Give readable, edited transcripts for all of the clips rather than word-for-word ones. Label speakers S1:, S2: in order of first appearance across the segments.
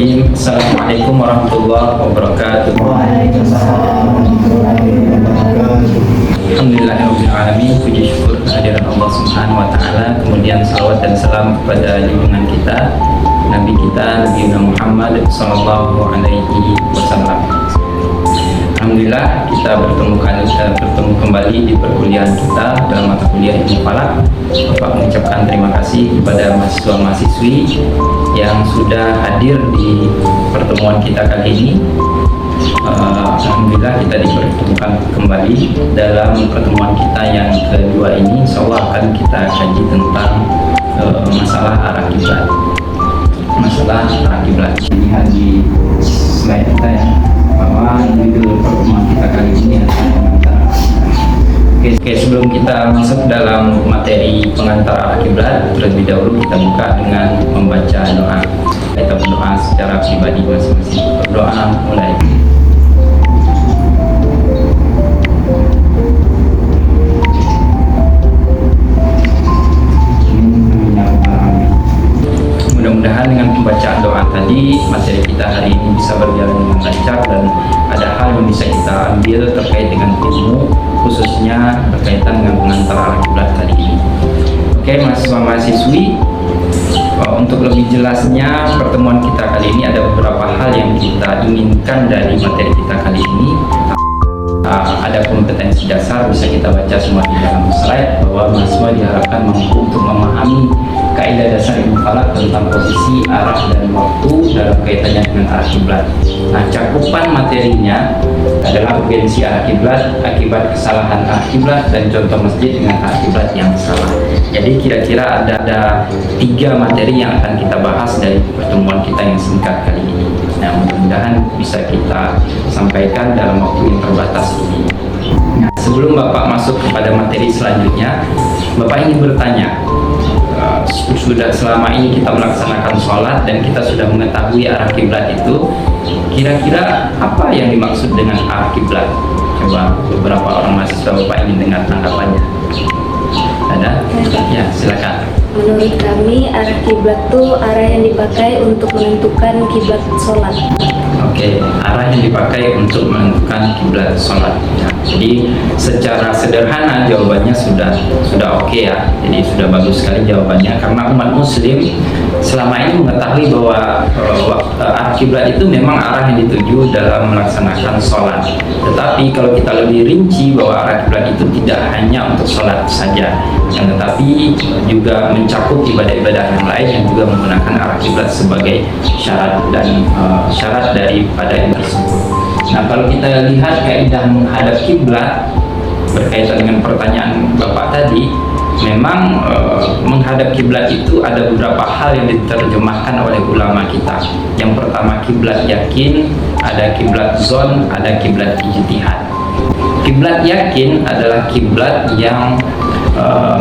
S1: Bismillahirrahmanirrahim. Assalamualaikum warahmatullahi wabarakatuh. Alhamdulillahirrahmanirrahim. Puji syukur kehadiran Allah Subhanahu wa Ta'ala. Kemudian salawat dan salam kepada junjungan kita, Nabi kita, Nabi Muhammad Sallallahu Alaihi Wasallam. Alhamdulillah kita bertemu kembali di perkuliahan kita dalam mata kuliah Ilmu Falak. Bapak mengucapkan terima kasih kepada mahasiswa-mahasiswi yang sudah hadir di pertemuan kita kali ini. Alhamdulillah kita dipertemukan kembali dalam pertemuan kita yang kedua ini. Insyaallah akan kita kaji tentang masalah arah kiblat. Lihat di slide kita ya, bahwa judul pertemuan kita kali ini adalah pengantar. Oke, sebelum kita masuk dalam materi pengantar arah kiblat, terlebih dahulu kita buka dengan membaca doa. Kita berdoa secara pribadi masing-masing. Berdoa mulai. Mudah-mudahan dengan pembacaan doa tadi, materi kita hari ini bisa berjalan dengan lancar dan ada hal yang bisa kita ambil terkait dengan ilmu, khususnya berkaitan dengan pengantar arah kiblat tadi ini. Oke, mahasiswa-mahasiswi, untuk lebih jelasnya pertemuan kita kali ini ada beberapa hal yang kita inginkan dari materi kita kali ini. Ada kompetensi dasar, bisa kita baca semua di dalam slide, bahwa mahasiswa diharapkan mampu untuk memahami kaidah dasar ilmu falak tentang posisi, arah, dan waktu dalam kaitannya dengan arah kiblat. Nah, cakupan materinya adalah urgensi arah kiblat, akibat kesalahan arah kiblat, dan contoh masjid dengan arah kiblat yang salah. Jadi kira-kira ada 3 materi yang akan kita bahas dari pertemuan kita yang singkat kali ini. Nah, mudah-mudahan bisa kita sampaikan dalam waktu yang terbatas ini. Nah, sebelum Bapak masuk kepada materi selanjutnya, Bapak ingin bertanya, sudah selama ini kita melaksanakan sholat dan kita sudah mengetahui arah kiblat itu, kira-kira apa yang dimaksud dengan arah kiblat? Coba beberapa orang mahasiswa Bapak ingin dengar tanggapannya. Ada? Ya, silakan.
S2: Menurut kami, arah kiblat itu arah yang dipakai untuk menentukan kiblat sholat.
S1: Oke, arah yang dipakai untuk menentukan kiblat sholat. Ya, jadi secara sederhana jawabannya sudah oke ya. Jadi sudah bagus sekali jawabannya, karena umat Muslim selama ini mengetahui bahwa arah kiblat itu memang arah yang dituju dalam melaksanakan sholat. Tetapi kalau kita lebih rinci bahwa arah kiblat itu tidak hanya untuk sholat saja, tetapi juga mencakup ibadah-ibadah yang lain yang juga menggunakan arah kiblat sebagai syarat daripada yang tersebut. Nah, kalau kita lihat kaidah menghadap kiblat berkaitan dengan pertanyaan Bapak tadi, memang menghadap kiblat itu ada beberapa hal yang diterjemahkan oleh ulama kita. Yang pertama kiblat yakin, ada kiblat zon, ada kiblat ijtihad. Kiblat yakin adalah kiblat yang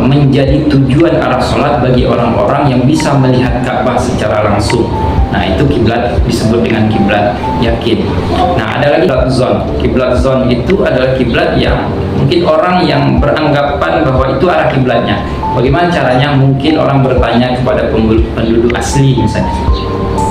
S1: menjadi tujuan arah sholat bagi orang-orang yang bisa melihat Ka'bah secara langsung. Nah, itu kiblat disebut dengan kiblat yakin. Nah, ada lagi kiblat zon. Kiblat zon itu adalah kiblat yang mungkin orang yang beranggapan bahwa itu arah kiblatnya. Bagaimana caranya? Mungkin orang bertanya kepada penduduk asli misalnya.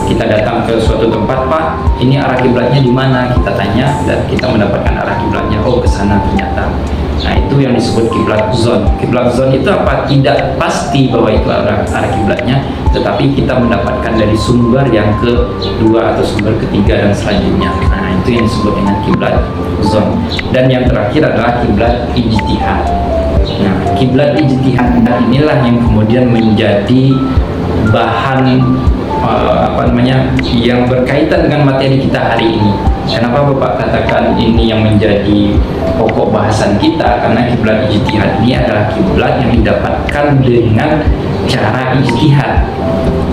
S1: Kita datang ke suatu tempat, Pak, ini arah kiblatnya di mana? Kita tanya dan kita mendapatkan arah kiblatnya. Oh, ke sana ternyata. Nah, itu yang disebut kiblat zon. Kiblat zon itu apa? Tidak pasti bahwa itu arah kiblatnya, tetapi kita mendapatkan dari sumber yang kedua atau sumber ketiga dan selanjutnya. Nah, itu yang disebut dengan kiblat zon. Dan yang terakhir adalah kiblat ijtihad. Nah, kiblat ijtihad inilah yang kemudian menjadi bahan yang berkaitan dengan materi kita hari ini. Kenapa Bapak katakan ini yang menjadi pokok bahasan kita? Karena kiblat ijtihad ini adalah kiblat yang didapatkan dengan cara ijtihad.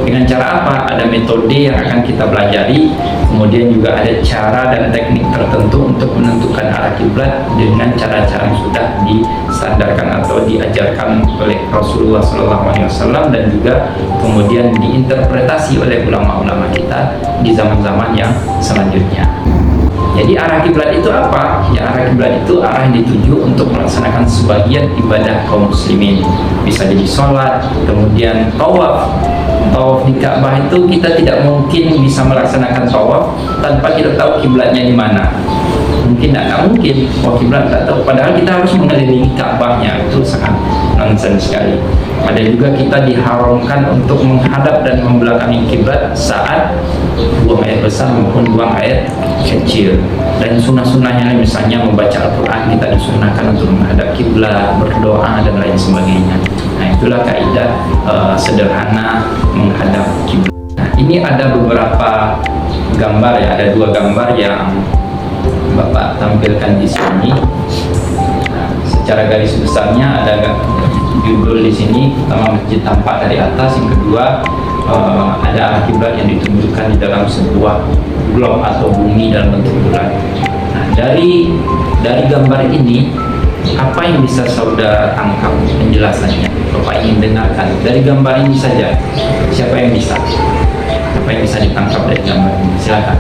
S1: Dengan cara apa? Ada metode yang akan kita pelajari, kemudian juga ada cara dan teknik tertentu untuk menentukan arah kiblat dengan cara-cara yang sudah disandarkan atau diajarkan oleh Rasulullah SAW dan juga kemudian diinterpretasi oleh ulama-ulama kita di zaman-zaman yang selanjutnya. Jadi arah kiblat itu apa? Ya, arah kiblat itu arah yang dituju untuk melaksanakan sebagian ibadah kaum muslimin. Bisa jadi sholat, kemudian tawaf, Tawaf di Ka'bah itu kita tidak mungkin bisa melaksanakan tawaf tanpa kita tahu kiblatnya di mana. Mungkin nggak mungkin, kiblat nggak tahu. Padahal kita harus mengelilingi Ka'bahnya, itu sangat nonsens sekali. Ada juga kita diharamkan untuk menghadap dan membelakangi kiblat saat buang air besar maupun buang air kecil. Dan sunnah-sunnahnya misalnya membaca Al-Quran, kita disunahkan untuk menghadap kiblat, berdoa dan lain sebagainya. Nah, itulah kaidah sederhana menghadap kiblat. Nah, ini ada beberapa gambar ya, ada 2 gambar yang Bapak tampilkan di sini. Nah, secara garis besarnya ada judul di sini, pertama masjid tampak dari atas, yang kedua ada arah kiblat yang ditunjukkan di dalam sebuah globe atau bumi dalam bentuk bulat. Nah, dari gambar ini apa yang bisa saudara tangkap penjelasannya? Bapak ingin dengarkan dari gambar ini saja. Siapa yang bisa? Apa yang bisa ditangkap dari gambar ini? Silakan.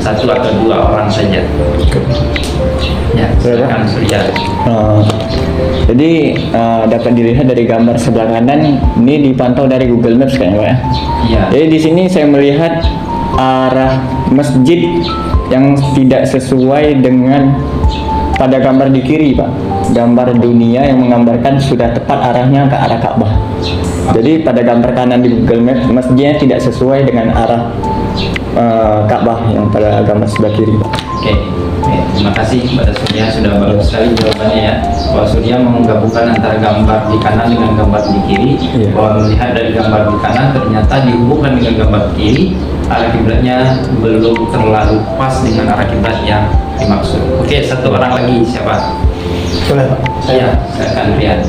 S1: 1 atau 2 orang saja. Ya, silakan Surya.
S3: Jadi dapat dilihat dari gambar sebelah kanan, ini dipantau dari Google Maps kayaknya Pak ya.
S1: Iya.
S3: Jadi di sini saya melihat arah masjid yang tidak sesuai dengan pada gambar di kiri Pak. Gambar dunia yang menggambarkan sudah tepat arahnya ke arah Ka'bah. Jadi pada gambar kanan di Google Maps, masjidnya tidak sesuai dengan arah Ka'bah yang pada gambar sebelah kiri Pak.
S1: Oke, terima kasih kepada Surya, sudah bagus sekali jawabannya ya. Bahwa Surya menggabungkan antara gambar di kanan dengan gambar di kiri.
S3: Iya.
S1: Bahwa melihat dari gambar di kanan ternyata dihubungkan dengan gambar kiri, arah kiblatnya belum terlalu pas dengan arah kiblat yang dimaksud. Oke, 1 orang lagi siapa?
S4: Boleh Pak?
S1: Saya akan lihat.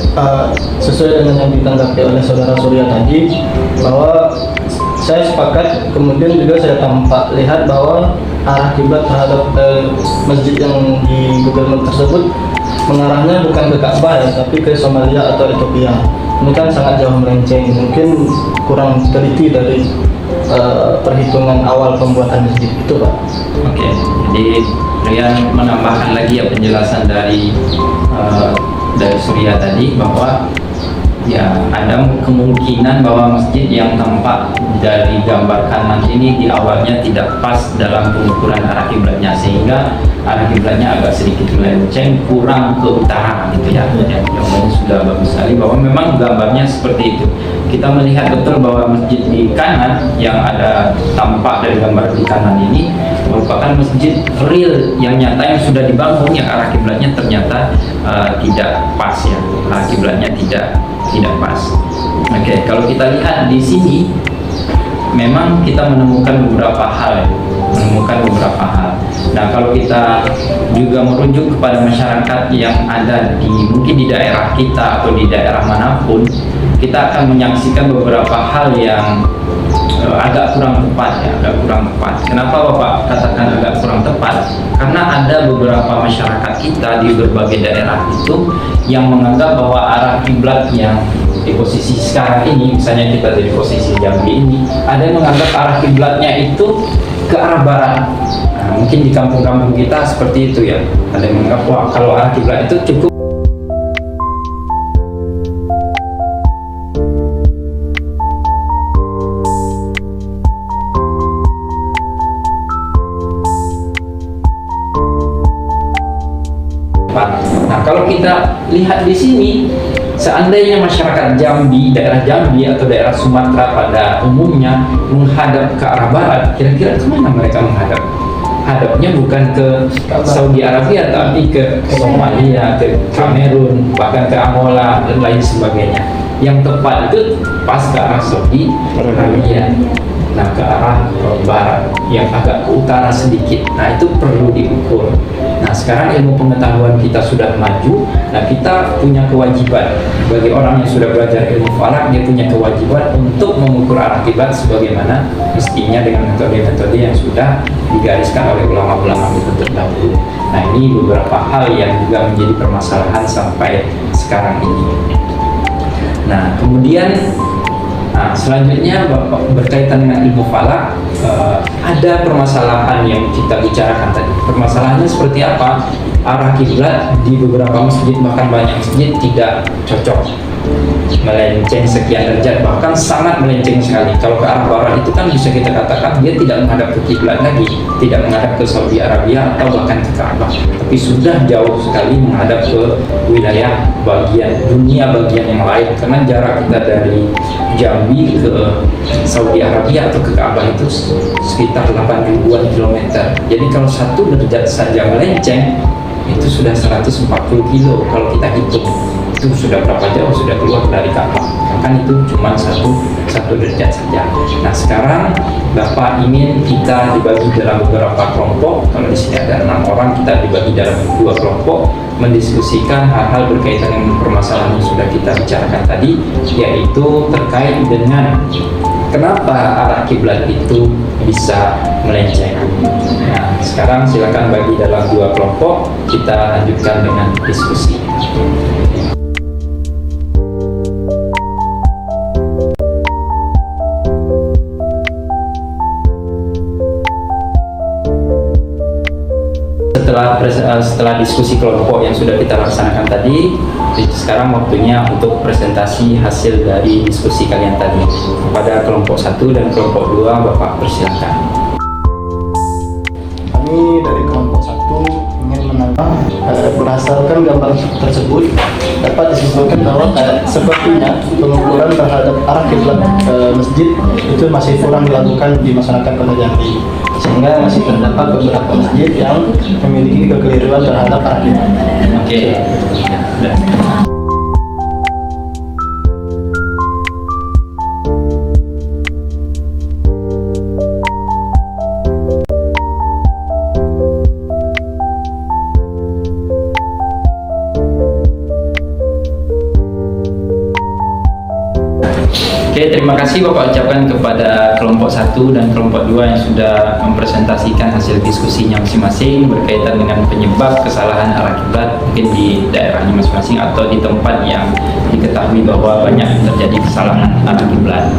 S4: Sesuai dengan yang ditanggapi oleh saudara Surya tadi, bahwa saya sepakat, kemudian juga saya tampak lihat bahwa arah kiblat terhadap masjid yang di Google Maps tersebut mengarahnya bukan ke Ka'bah ya, tapi ke Somalia atau Ethiopia. Ini kan sangat jauh melenceng, mungkin kurang teliti dari perhitungan awal pembuatan masjid itu Pak.
S1: Oke, jadi Rian menambahkan lagi ya penjelasan dari Surya tadi bahwa ya ada kemungkinan bahwa masjid yang tampak dari gambar kanan ini di awalnya tidak pas dalam pengukuran arah kiblatnya, sehingga arah kiblatnya agak sedikit melenceng, kurang ke utara gitu ya. Jawabannya sudah bagus sekali bahwa memang gambarnya seperti itu. Kita melihat betul bahwa masjid di kanan yang ada tampak dari gambar di kanan ini merupakan masjid real yang nyata yang sudah dibangun, yang arah kiblatnya ternyata tidak pas ya, arah kiblatnya tidak pas. Oke, kalau kita lihat di sini memang kita menemukan beberapa hal. Nah, kalau kita juga merujuk kepada masyarakat yang ada mungkin di daerah kita atau di daerah manapun, kita akan menyaksikan beberapa hal yang agak kurang tepat ya, Kenapa Bapak katakan agak kurang tepat? Karena ada beberapa masyarakat kita di berbagai daerah itu yang menganggap bahwa arah kiblat yang di posisi sekarang ini, misalnya kita di posisi Jambi ini, ada yang menganggap arah kiblatnya itu ke arah barat. Nah, mungkin di kampung-kampung kita seperti itu ya. Ada yang menganggap wah kalau arah kiblat itu cukup tepat. Nah, kalau kita lihat di sini, seandainya masyarakat Jambi, daerah Jambi atau daerah Sumatera pada umumnya menghadap ke arah barat, kira-kira kemana mereka menghadap? Hadapnya bukan ke Saudi Arabia, tapi ke Somalia, ke Kamerun, bahkan ke Angola dan lain sebagainya. Yang tepat itu pas ke arah Saudi Arabia. Nah, ke arah barat yang agak ke utara sedikit. Nah, itu perlu diukur. Nah, sekarang ilmu pengetahuan kita sudah maju. Nah, kita punya kewajiban bagi orang yang sudah belajar ilmu falak, dia punya kewajiban untuk mengukur arah kiblat sebagaimana mestinya dengan metode-metode yang sudah digariskan oleh ulama-ulama terdahulu. Nah, ini beberapa hal yang juga menjadi permasalahan sampai sekarang ini. Nah, kemudian selanjutnya berkaitan dengan ilmu falak, ada permasalahan yang kita bicarakan tadi. Permasalahannya seperti apa? Arah kiblat di beberapa masjid, bahkan banyak masjid tidak cocok, melenceng sekian derajat, bahkan sangat melenceng sekali. Kalau ke arah barat itu kan bisa kita katakan dia tidak menghadap ke kiblat lagi, tidak menghadap ke Saudi Arabia atau bahkan ke Ka'bah, tapi sudah jauh sekali menghadap ke wilayah bagian dunia bagian yang lain, karena jarak kita dari Jambi ke Saudi Arabia atau ke Ka'bah itu sekitar 8 ribuan kilometer. Jadi kalau 1 derajat saja melenceng itu sudah 140 kilo kalau kita hitung. Itu sudah berapa jauh sudah keluar dari Ka'bah, kan itu cuma satu derajat saja. Nah sekarang Bapak ingin kita dibagi dalam beberapa kelompok. Kalau di sini ada 6 orang, kita dibagi dalam 2 kelompok, mendiskusikan hal-hal berkaitan dengan permasalahan yang sudah kita bicarakan tadi, yaitu terkait dengan kenapa arah kiblat itu bisa melenceng. Nah sekarang silakan bagi dalam 2 kelompok, kita lanjutkan dengan diskusi. Setelah diskusi kelompok yang sudah kita laksanakan tadi, sekarang waktunya untuk presentasi hasil dari diskusi kalian tadi. Kepada kelompok 1 dan kelompok 2, Bapak persilakan.
S4: Kami dari kelompok 1 ingin menambah berdasarkan gambar tersebut dapat disimpulkan bahwa sepertinya pengukuran terhadap arah kiblat masjid itu masih kurang dilakukan di masyarakat Kota Jambi, sehingga masih terdapat beberapa masjid yang memiliki kekeliruan terhadap arah kiblat.
S1: Oke. Oke, terima kasih Bapak ucapkan kepada kelompok 1 dan kelompok 2 yang sudah mempresentasikan hasil diskusinya masing-masing berkaitan dengan penyebab kesalahan arah kiblat mungkin di daerahnya masing-masing atau di tempat yang diketahui bahwa banyak terjadi kesalahan arah kiblat.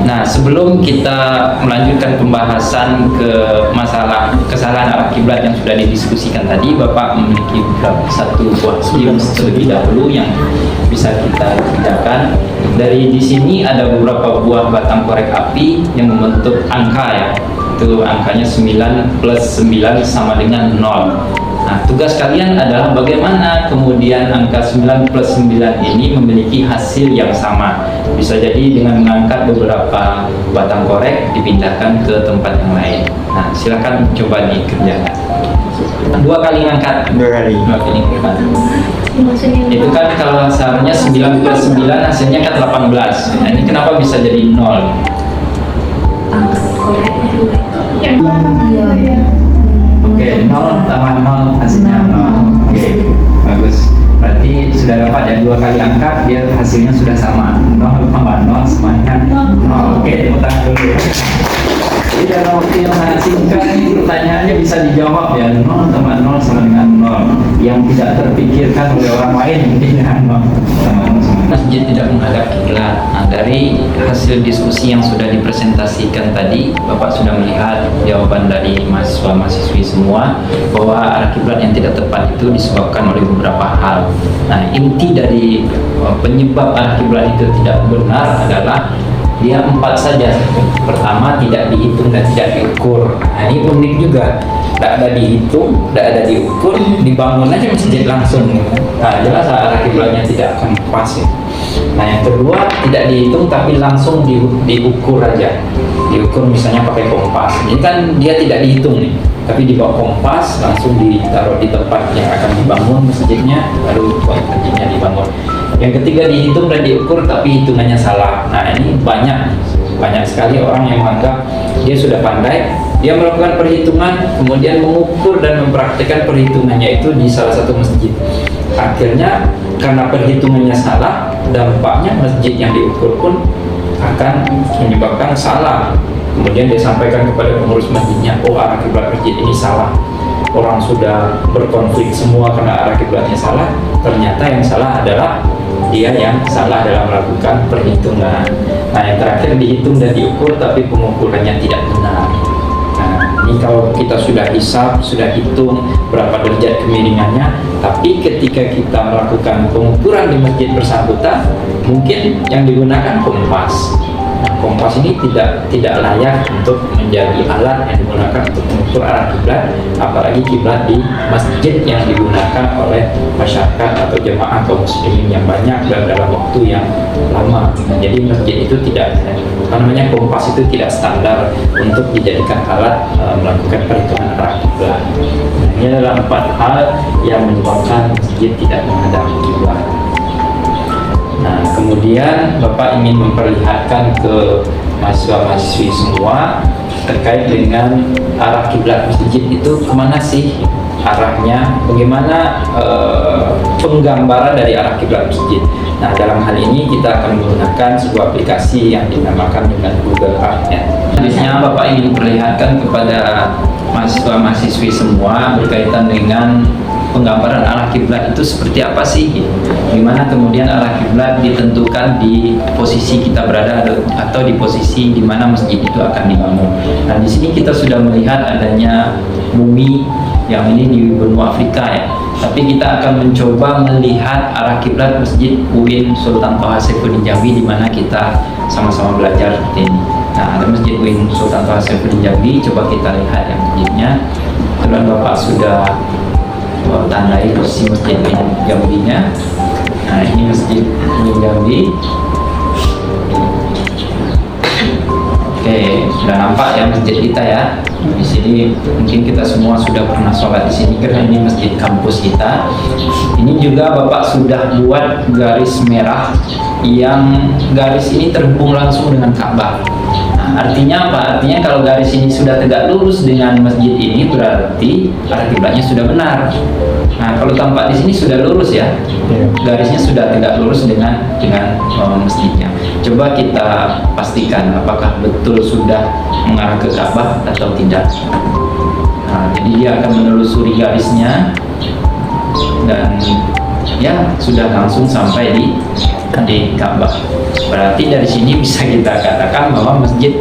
S1: Nah, sebelum kita melanjutkan pembahasan ke masalah kesalahan arah kiblat yang sudah didiskusikan tadi, Bapak memiliki satu buah skill terlebih dahulu yang bisa kita kerjakan. Dari di sini ada beberapa buah batang korek api yang membentuk angka ya. Itu angkanya 9 plus 9 sama dengan 0. Nah, tugas kalian adalah bagaimana kemudian angka 9 plus 9 ini memiliki hasil yang sama. Bisa jadi dengan mengangkat beberapa batang korek dipindahkan ke tempat yang lain. Nah, silakan coba dikerjakan. 2 kali ngangkat.
S3: 2 kali.
S1: 2 kali ngangkat. Itu kan kalau seharusnya 9 plus 9 hasilnya kan 18. Nah, ini kenapa bisa jadi 0?
S2: Angkat koreknya 2.
S5: Iya.
S1: Oke, 0 tambah 0 hasilnya 0. Oke, bagus. Berarti sudah dapat ya 2 kali angkat, dia hasilnya sudah sama. 0 tambah 0 sama dengan 0. Oke, tepuk tangan dulu. Jadi dalam waktu yang sangat singkat ini pertanyaannya bisa dijawab ya, 0 tambah 0 sama dengan 0. Yang tidak terpikirkan oleh orang lain mungkin dengan 0 tambah 0 sama. Masjid tidak menghadap kiblat. Nah, dari hasil diskusi yang sudah dipresentasikan tadi, Bapak sudah melihat jawaban dari mahasiswa-mahasiswi semua bahwa arah kiblat yang tidak tepat itu disebabkan oleh beberapa hal. Nah, inti dari penyebab arah kiblat itu tidak benar adalah dia 4 saja. Pertama, tidak dihitung dan tidak diukur. Nah, ini unik juga. Tidak ada dihitung, tidak ada diukur, dibangun aja masjid langsung. Nah, jelas arah kiblatnya tidak akan pas ya. Nah, yang kedua, tidak dihitung tapi langsung diukur aja. Diukur misalnya pakai kompas. Ini kan dia tidak dihitung nih, tapi dibawa kompas langsung ditaruh di tempat yang akan dibangun masjidnya, lalu masjidnya dibangun. Yang ketiga, dihitung dan diukur tapi hitungannya salah. Nah, ini banyak sekali orang yang menganggap dia sudah pandai, dia melakukan perhitungan, kemudian mengukur dan mempraktikkan perhitungannya itu di salah satu masjid. Akhirnya karena perhitungannya salah, dampaknya masjid yang diukur pun akan menyebabkan salah. Kemudian dia sampaikan kepada pengurus masjidnya, oh arah kiblat masjid ini salah. Orang sudah berkonflik semua karena arah kiblatnya salah. Ternyata yang salah adalah dia yang salah dalam melakukan perhitungan. Nah, yang terakhir, dihitung dan diukur tapi pengukurannya tidak benar. Ini kalau kita sudah hisap, sudah hitung berapa derajat kemiringannya, tapi ketika kita melakukan pengukuran di masjid bersangkutan, mungkin yang digunakan kompas. Nah, kompas ini tidak layak untuk menjadi alat yang digunakan untuk mengukur arah kiblat, apalagi kiblat di masjid yang digunakan oleh masyarakat atau jemaah kaum muslimin yang banyak dan dalam waktu yang lama. Nah, jadi masjid itu tidak, kompas itu tidak standar untuk dijadikan alat melakukan perhitungan arah kiblat. Nah, ini adalah 4 hal yang menyebabkan masjid tidak menghadap kiblat. Nah, kemudian Bapak ingin memperlihatkan ke mahasiswa-mahasiswi semua terkait dengan arah kiblat masjid itu kemana sih arahnya, bagaimana penggambaran dari arah kiblat masjid. Nah, dalam hal ini kita akan menggunakan sebuah aplikasi yang dinamakan dengan Google Earth. Selanjutnya Bapak ingin perlihatkan kepada mahasiswa-mahasiswi semua berkaitan dengan penggambaran arah kiblat itu seperti apa sih? Gimana kemudian arah kiblat ditentukan di posisi kita berada atau di posisi di mana masjid itu akan dibangun. Nah, di sini kita sudah melihat adanya bumi yang ini di benua Afrika ya. Tapi kita akan mencoba melihat arah kiblat masjid UIN Sultan Toha Saifuddin Jambi di mana kita sama-sama belajar seperti ini. Nah, ada masjid UIN Sultan Toha Saifuddin Jambi, coba kita lihat yang masjidnya. Kemudian Bapak sudah tandai posisi masjid UIN Jambi-nya. Nah, ini masjid UIN Jambi. Oke, sudah nampak ya masjid kita ya. Di sini mungkin kita semua sudah pernah sholat di sini karena ini masjid kampus kita. Ini juga Bapak sudah buat garis merah yang garis ini terhubung langsung dengan Ka'bah. Nah, artinya apa? Artinya kalau garis ini sudah tegak lurus dengan masjid ini berarti arah kiblatnya sudah benar. Nah, kalau tampak di sini sudah lurus ya, garisnya sudah tegak lurus dengan masjidnya. Coba kita pastikan apakah betul sudah mengarah ke Ka'bah atau tidak. Nah, jadi dia akan menelusuri garisnya dan ya sudah langsung sampai di Ka'bah. Berarti dari sini bisa kita katakan bahwa masjid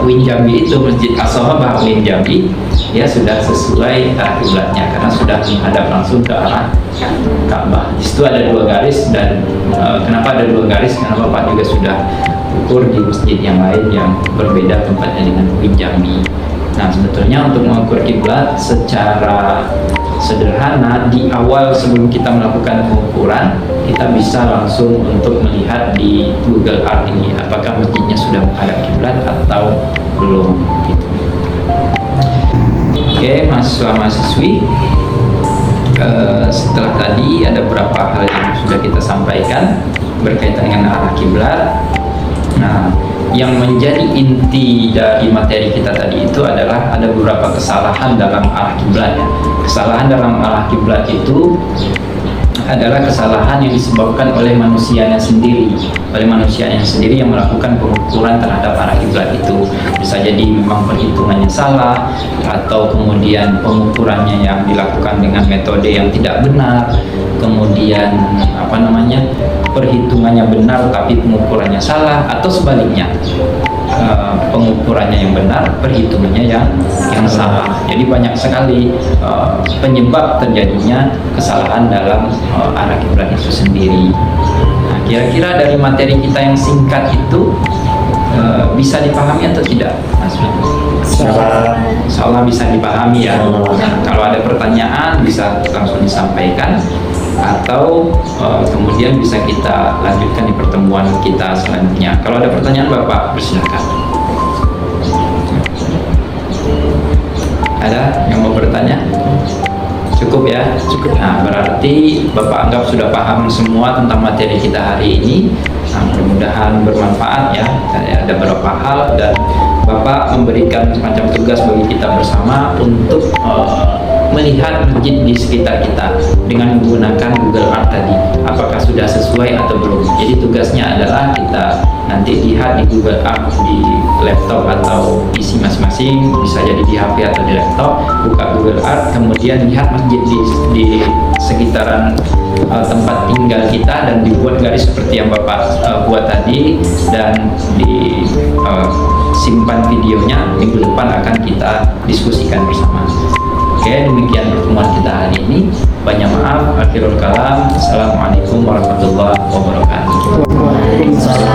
S1: UIN Jambi itu, masjid As-Sahabah UIN Jambi, ya sudah sesuai arah kiblatnya karena sudah menghadap langsung ke arah Ka'bah. Di situ ada 2 garis dan kenapa ada 2 garis? Karena Bapak juga sudah ukur di masjid yang lain yang berbeda tempatnya dengan UIN Jambi. Nah, sebetulnya untuk mengukur kiblat secara sederhana di awal sebelum kita melakukan pengukuran, kita bisa langsung untuk melihat di Google Earth ini apakah masjidnya sudah menghadap kiblat atau belum gitu. Oke, mahasiswa-mahasiswi, setelah tadi ada beberapa hal yang sudah kita sampaikan berkaitan dengan arah kiblat. Nah, yang menjadi inti dari materi kita tadi itu adalah ada beberapa kesalahan dalam arah kiblat ya. Kesalahan dalam arah kiblat itu adalah kesalahan yang disebabkan oleh manusianya sendiri, yang melakukan pengukuran terhadap arah kiblat itu. Bisa jadi memang perhitungannya salah atau kemudian pengukurannya yang dilakukan dengan metode yang tidak benar, kemudian perhitungannya benar tapi pengukurannya salah, atau sebaliknya pengukurannya yang benar, perhitungannya yang salah. Jadi banyak sekali penyebab terjadinya kesalahan dalam arah kiblat itu sendiri. Nah, kira-kira dari materi kita yang singkat itu bisa dipahami atau tidak, Mas? Salah bisa dipahami ya. Nah, kalau ada pertanyaan bisa langsung disampaikan atau kemudian bisa kita lanjutkan di pertemuan kita selanjutnya. Kalau ada pertanyaan Bapak persilakan. Ada yang mau bertanya? Cukup ya? Cukup. Nah, berarti Bapak anggap sudah paham semua tentang materi kita hari ini. Nah, mudah-mudahan bermanfaat ya. Ada beberapa hal dan Bapak memberikan semacam tugas bagi kita bersama untuk melihat masjid di sekitar kita dengan menggunakan Google Earth tadi, apakah sudah sesuai atau belum. Jadi tugasnya adalah kita nanti lihat di Google Earth di laptop atau PC masing-masing, bisa jadi di HP atau di laptop, buka Google Earth, kemudian lihat masjid di sekitaran tempat tinggal kita dan dibuat garis seperti yang Bapak buat tadi, dan simpan videonya. Minggu depan akan kita diskusikan bersama. Oke, demikian pertemuan kita hari ini. Banyak maaf, akhirul kalam. Assalamualaikum warahmatullahi wabarakatuh.
S4: Waalaikumsalam.